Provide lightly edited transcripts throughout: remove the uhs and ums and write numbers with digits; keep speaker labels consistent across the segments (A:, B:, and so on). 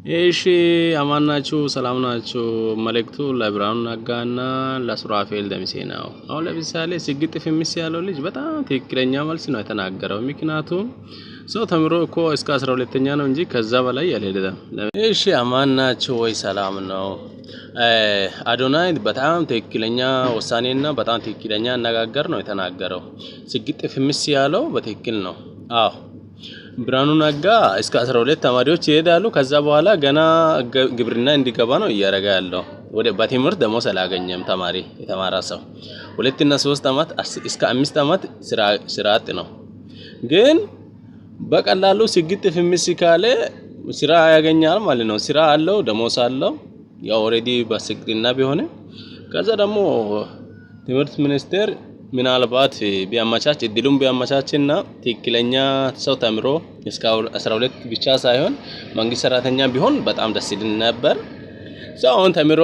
A: እሺ አማን ናችሁ ሰላም ናችሁ መልእክቱ ለብርሃኑ ነጋና ለሱራፌል ደምሴ ነው። አሁን ለምሳሌ ሲግጥ ፍምስ ያለው ልጅ በጣም ትክክለኛ መልስ ነው የተናገረው። ምክንያቱም ሰው ተምሮ እኮ እስከ 12ኛ ነው እንጂ ከዛ በላይ ያልሄደም። እሺ አማን ናችሁ ወይ ሰላም ነው። አዶናይ በጣም ትክክለኛ ውሳኔና በጣም ትክክለኛ አነጋገር ነው የተናገረው። ሲግጥ ፍምስ ያለው በትክክል ነው። አዎ ብርሃኑ ነጋ እስከ 12 ተማሪዎች ይሄዳሉ። ከዛ በኋላ ገና ግብርና እንዲገባ ነው እያረጋ ያለው። ወደ በትምህርት ደግሞ ስላገኘም ተማሪ የተማራ ሰው 2 እና 3 አመት እስከ 5 አመት ስራጥ ነው። ግን በቀላሉ ሲግጥ ፍምስ ካለ ስራ ያገኛል ማለት ነው። ስራ አለው ደሞዝ አለው። ያው ኦሬዲ በስግጥና ቢሆን ከዛ ደግሞ ትምህርት ሚኒስቴር ምናልባት ቢያመቻች እድሉን ቢያመቻችና ትክክለኛ ሰው ተምሮ እስከ 12 ብቻ ሳይሆን መንግስት ሰራተኛ ቢሆን በጣም ደስ ይል ነበር። ሰው ተምሮ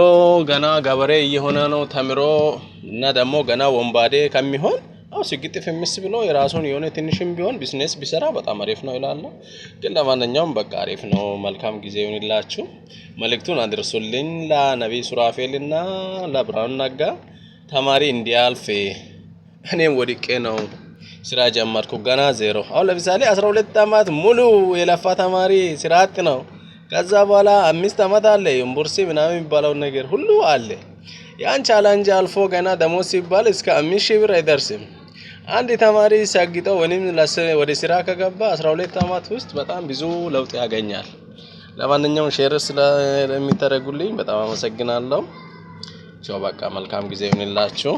A: ገና ገበሬ እየሆነ ነው ተምሮ እና ደግሞ ገና ወንባዴ ከሚሆን አው ሲግጥ ፍምስ ብሎ የራሱን የሆነ ትንሽም ቢሆን ቢዝነስ ቢሰራ በጣም አሪፍ ነው ይላል። ግን ለማንኛውም በቃ አሪፍ ነው። መልካም ጊዜ ይሁንላችሁ። መልእክቱን አድርሱልኝ ለነብይ ሱራፌልና ለብርሃኑ ነጋ ተማሪ እንዲያልፍ እኔም ወድቄ ነው ስራ ጀመርኩ ገና ዜሮ። አሁን ለምሳሌ 12 አመት ሙሉ የለፋ ተማሪ ስራ አጥ ነው። ከዛ በኋላ 5 አመት አለ ዩኒቨርሲቲ ምናምን የሚባለው ነገር ሁሉ አለ። ያን ቻሌንጅ አልፎ ገና ደሞዝ ሲባል እስከ 5000 ብር አይደርስም። አንድ ተማሪ ሲያግጠው ወይንም ወደ ስራ ከገባ 12 አመት ውስጥ በጣም ብዙ ለውጥ ያገኛል። ለማንኛውም ሼር ስለሚተረጉልኝ በጣም አመሰግናለሁ። ቻው በቃ መልካም ጊዜ ይሁንላችሁ።